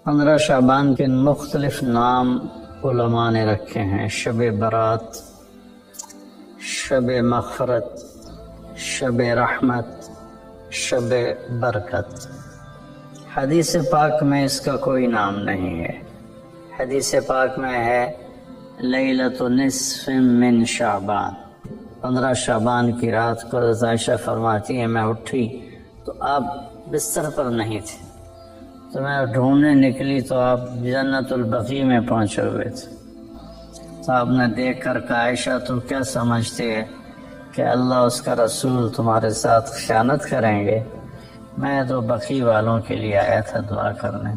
15 شعبان کے مختلف نام علماء نے رکھے ہیں: شب برات، شب مغفرت، شب رحمت، شب برکت۔ حدیث پاک میں اس کا کوئی نام نہیں ہے۔ حدیث پاک میں ہے لیلۃ نصف من شعبان، 15 شعبان کی رات کو حضرت عائشہ فرماتی ہیں میں اٹھی تو آپ بستر پر نہیں تھے، تو میں ڈھونڈنے نکلی تو آپ جنت البقیع میں پہنچے ہوئے تھے۔ تو آپ نے دیکھ کر کہا عائشہ تو کیا سمجھتے ہے کہ اللہ اس کا رسول تمہارے ساتھ خیانت کریں گے؟ میں تو بقیع والوں کے لیے آیا تھا دعا کرنے۔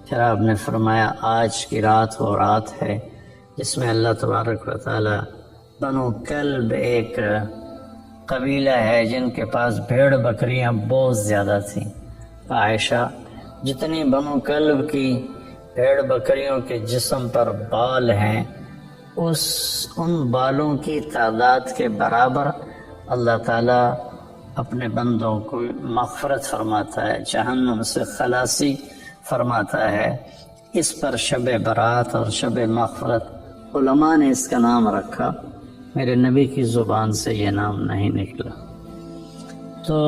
پھر آپ نے فرمایا آج کی رات وہ رات ہے جس میں اللہ تبارک و تعالی بنو کلب ایک قبیلہ ہے جن کے پاس بھیڑ بکریاں بہت زیادہ تھیں۔ عائشہ جتنی بنو کلب کی بھیڑ بکریوں کے جسم پر بال ہیں ان بالوں کی تعداد کے برابر اللہ تعالیٰ اپنے بندوں کو مغفرت فرماتا ہے، جہنم سے خلاصی فرماتا ہے۔ اس پر شب برات اور شب مغفرت علماء نے اس کا نام رکھا، میرے نبی کی زبان سے یہ نام نہیں نکلا۔ تو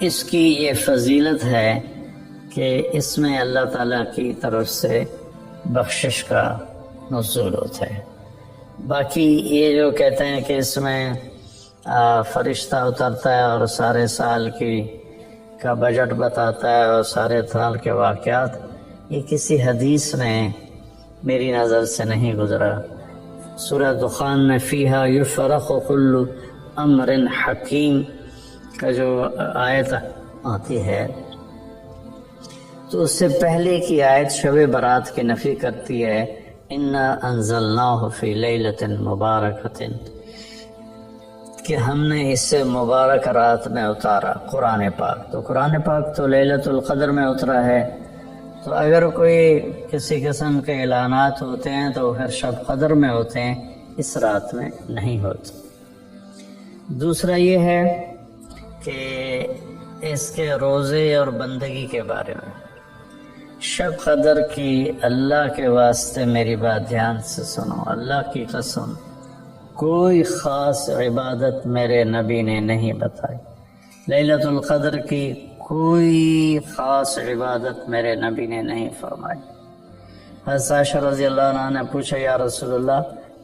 اس کی یہ فضیلت ہے کہ اس میں اللہ تعالیٰ کی طرف سے بخشش کا نزول ہوتا ہے۔ باقی یہ جو کہتے ہیں کہ اس میں فرشتہ اترتا ہے اور سارے سال کا بجٹ بتاتا ہے اور سارے سال کے واقعات، یہ کسی حدیث میں میری نظر سے نہیں گزرا۔ سورہ دخان میں فیہا یفرق کل امر حکیم کا جو آیت آتی ہے تو اس سے پہلے کی آیت شب برات کی نفی کرتی ہے، انا انزلناہ فی لیلۃ مبارکۃ، کہ ہم نے اسے مبارک رات میں اتارا قرآن پاک۔ تو قرآن پاک تو لیلۃ القدر میں اترا ہے، تو اگر کوئی کسی قسم کے اعلانات ہوتے ہیں تو پھر شب قدر میں ہوتے ہیں، اس رات میں نہیں ہوتے۔ دوسرا یہ ہے کہ اس کے روزے اور بندگی کے بارے میں، شب قدر کی اللہ کے واسطے میری بات دھیان سے سنو، اللہ کی قسم کوئی خاص عبادت میرے نبی نے نہیں بتائی۔ لیلۃ القدر کی کوئی خاص عبادت میرے نبی نے نہیں فرمائی۔ حضرت عائشہ رضی اللہ عنہ نے پوچھا یا رسول اللہ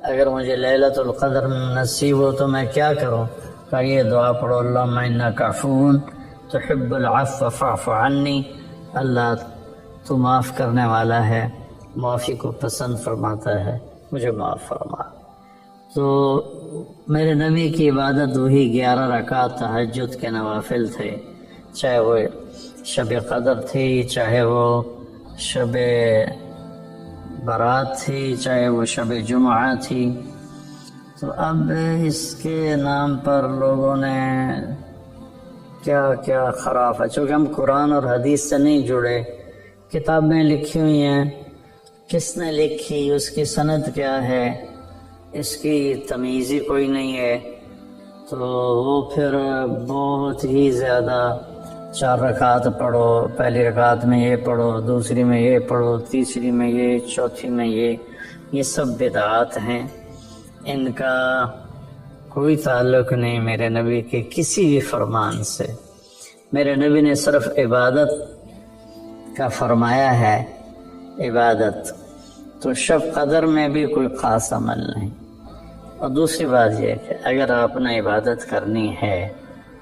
اگر مجھے لیلۃ القدر نصیب ہو تو میں کیا کروں؟ کہا یہ دعا پڑھو، اللہم انک عفو تحب العفو فاعف عنی، اللہ تو معاف کرنے والا ہے، معافی کو پسند فرماتا ہے، مجھے معاف فرما۔ تو میرے نبی کی عبادت وہی 11 رکعت تہجد کے نوافل تھے، چاہے وہ شب قدر تھی، چاہے وہ شب برات تھی، چاہے وہ شب جمعہ تھی۔ تو اب اس کے نام پر لوگوں نے کیا کیا خرافہ، چونکہ ہم قرآن اور حدیث سے نہیں جڑے، کتابیں لکھی ہوئی ہیں، کس نے لکھی، اس کی سند کیا ہے، اس کی تمیز ہی کوئی نہیں ہے، تو وہ پھر بہت ہی زیادہ 4 رکعت پڑھو، پہلی رکعت میں یہ پڑھو، دوسری میں یہ پڑھو، تیسری میں یہ، چوتھی میں یہ سب بدعات ہیں، ان کا کوئی تعلق نہیں میرے نبی کے کسی بھی فرمان سے۔ میرے نبی نے صرف عبادت کا فرمایا ہے، عبادت تو شب قدر میں بھی کوئی خاص عمل نہیں۔ اور دوسری بات یہ کہ اگر آپ نے عبادت کرنی ہے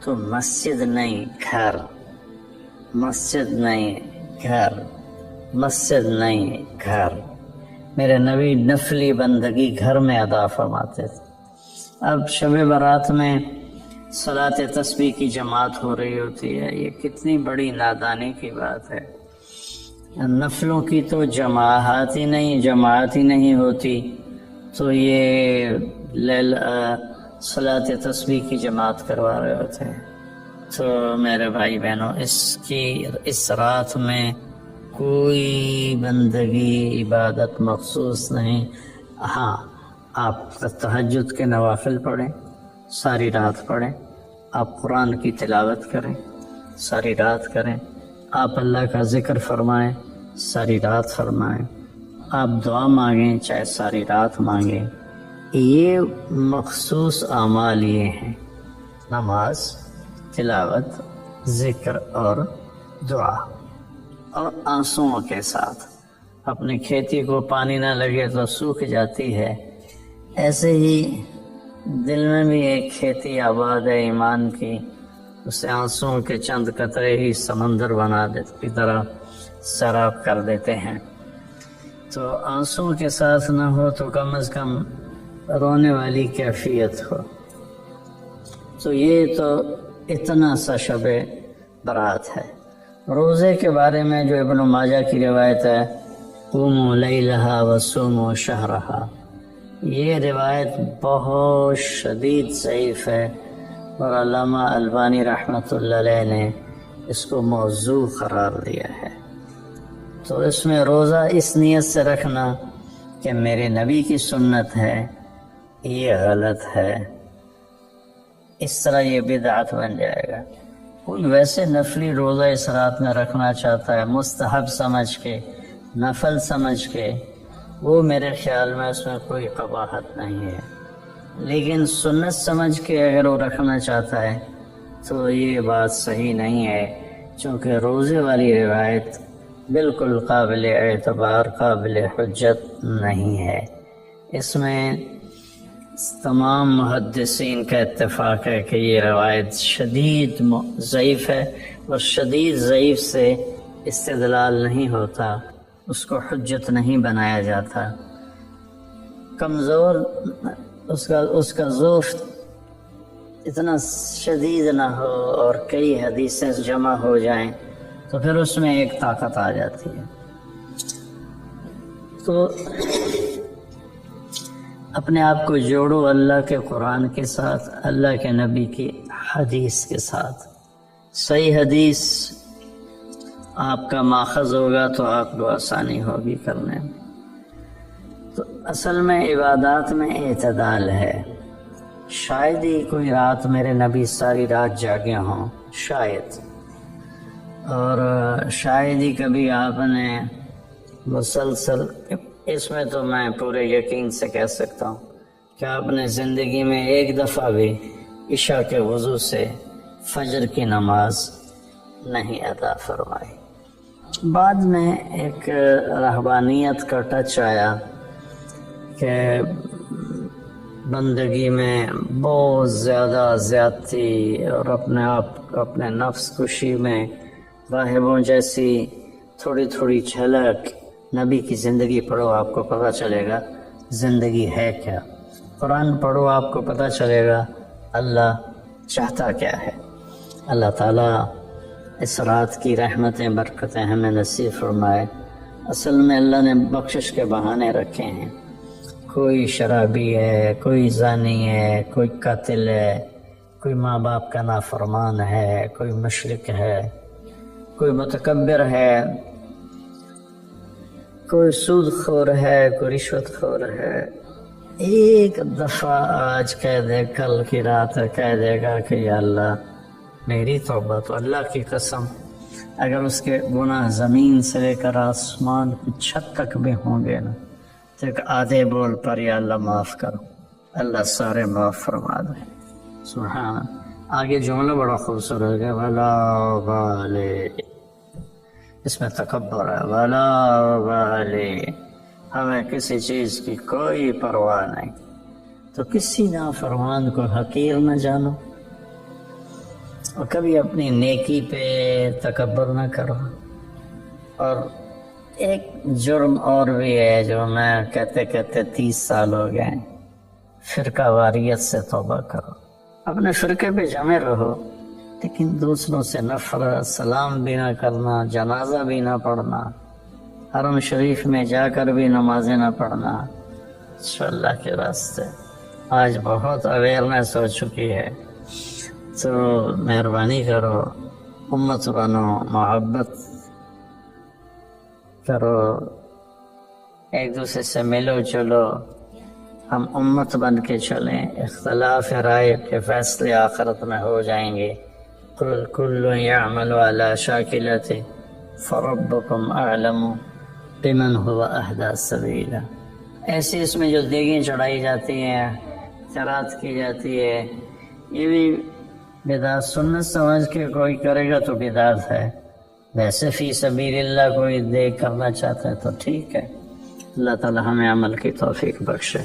تو مسجد نہیں گھر، مسجد نہیں گھر، مسجد نہیں گھر۔ میرے نبی نفلی بندگی گھر میں ادا فرماتے تھے۔ اب شب برات میں صلاۃ تسبیح کی جماعت ہو رہی ہوتی ہے، یہ کتنی بڑی نادانی کی بات ہے۔ نفلوں کی تو جماعت ہی نہیں ہوتی، تو یہ صلاۃ تسبیح کی جماعت کروا رہے ہوتے ہیں۔ تو میرے بھائی بہنوں، اس رات میں کوئی بندگی عبادت مخصوص نہیں۔ ہاں، آپ تہجد کے نوافل پڑھیں، ساری رات پڑھیں، آپ قرآن کی تلاوت کریں، ساری رات کریں، آپ اللہ کا ذکر فرمائیں، ساری رات فرمائیں، آپ دعا مانگیں چاہے ساری رات مانگیں، یہ مخصوص اعمال یہ ہیں: نماز، تلاوت، ذکر اور دعا، اور آنسوؤں کے ساتھ۔ اپنی کھیتی کو پانی نہ لگے تو سوکھ جاتی ہے، ایسے ہی دل میں بھی ایک کھیتی آباد ہے ایمان کی، اسے آنسوؤں کے چند قطرے ہی سمندر بنا دیتے کی طرح سیراب کر دیتے ہیں۔ تو آنسوؤں کے ساتھ نہ ہو تو کم از کم رونے والی کیفیت ہو۔ تو یہ تو اتنا سا شب برات ہے۔ روزے کے بارے میں جو ابن ماجہ کی روایت ہے، قوموا لیلہا وصوموا شہرہا، یہ روایت بہت شدید ضعیف ہے، اور علامہ البانی رحمۃ اللہ علیہ نے اس کو موضوع قرار دیا ہے۔ تو اس میں روزہ اس نیت سے رکھنا کہ میرے نبی کی سنت ہے، یہ غلط ہے، اس طرح یہ بدعت بن جائے گا۔ کوئی ویسے نفلی روزہ اس رات میں رکھنا چاہتا ہے مستحب سمجھ کے، نفل سمجھ کے، وہ میرے خیال میں اس میں کوئی قباحت نہیں ہے، لیکن سنت سمجھ کے اگر وہ رکھنا چاہتا ہے تو یہ بات صحیح نہیں ہے، چونکہ روزے والی روایت بالکل قابل اعتبار، قابل حجت نہیں ہے۔ اس میں تمام محدثین کا اتفاق ہے کہ یہ روایت شدید ضعیف ہے، اور شدید ضعیف سے استدلال نہیں ہوتا، اس کو حجت نہیں بنایا جاتا۔ کمزور اس کا زور اتنا شدید نہ ہو اور کئی حدیثیں جمع ہو جائیں تو پھر اس میں ایک طاقت آ جاتی ہے۔ تو اپنے آپ کو جوڑو اللہ کے قرآن کے ساتھ، اللہ کے نبی کی حدیث کے ساتھ۔ صحیح حدیث آپ کا ماخذ ہوگا تو آپ کو آسانی ہوگی کرنے میں۔ تو اصل میں عبادات میں اعتدال ہے۔ شاید ہی کوئی رات میرے نبی ساری رات جاگے ہوں، شاید، اور شاید ہی کبھی آپ نے مسلسل، اس میں تو میں پورے یقین سے کہہ سکتا ہوں کہ آپ نے زندگی میں ایک دفعہ بھی عشاء کے وضو سے فجر کی نماز نہیں ادا فرمائی۔ بعد میں ایک رہبانیت کا ٹچ آیا کہ بندگی میں بہت زیادہ زیادتی اور اپنے نفس کشی میں راہبوں جیسی تھوڑی تھوڑی جھلک، نبی کی زندگی پڑھو آپ کو پتہ چلے گا زندگی ہے کیا، قرآن پڑھو آپ کو پتہ چلے گا اللہ چاہتا کیا ہے۔ اللہ تعالیٰ اس رات کی رحمتیں برکتیں ہمیں نصیب فرمائے۔ اصل میں اللہ نے بخشش کے بہانے رکھے ہیں، کوئی شرابی ہے، کوئی زانی ہے، کوئی قاتل ہے، کوئی ماں باپ کا نافرمان ہے، کوئی مشرک ہے، کوئی متکبر ہے، کوئی سود خور ہے، کوئی رشوت خور ہے۔ ایک دفعہ آج کہہ دے، کل کی رات کہہ دے گا کہ یا اللہ میری توبہ، تو اللہ کی قسم اگر اس کے گناہ زمین سے لے کر آسمان کی چھت تک بھی ہوں گے نا، تو ایک آدھے بول پر یا اللہ معاف کرو، اللہ سارے معاف فرما دے۔ سبحان۔ آگے جملہ بڑا خوبصورت ہے، ولا بالے، اس میں تکبر ہے، ولا بالے، ہمیں کسی چیز کی کوئی پرواہ نہیں، تو کسی نافرمان کو حقیر نہ جانو، اور کبھی اپنی نیکی پہ تکبر نہ کرو۔ اور ایک جرم اور بھی ہے جو میں کہتے 30 سال ہو گئے، فرقہ واریت سے توبہ کرو۔ اپنے فرقے پہ جمے رہو، لیکن دوسروں سے نفرت، سلام بھی نہ کرنا، جنازہ بھی نہ پڑھنا، حرم شریف میں جا کر بھی نمازیں نہ پڑھنا، اللہ کے واسطے آج بہت اویئرنیس ہو چکی ہے، تو مہربانی کرو، امت بنو، محبت کرو، ایک دوسرے سے ملو جلو، ہم امت بن کے چلیں، اختلاف رائے کے فیصلے آخرت میں ہو جائیں گے۔ قل کل یعمل علی شاکلتہ فربکم اعلم بمن هو اہدی سبیلا. ایسے اس میں جو دیگیں چڑھائی جاتی ہیں، خیرات کی جاتی ہے، یہ بھی بدعت سنت سمجھ کے کوئی کرے گا تو بدعت ہے. ویسے فی سبیل اللہ کوئی دیکھ کرنا چاہتا ہے تو ٹھیک ہے. اللہ تعالی ہمیں عمل کی توفیق بخشے.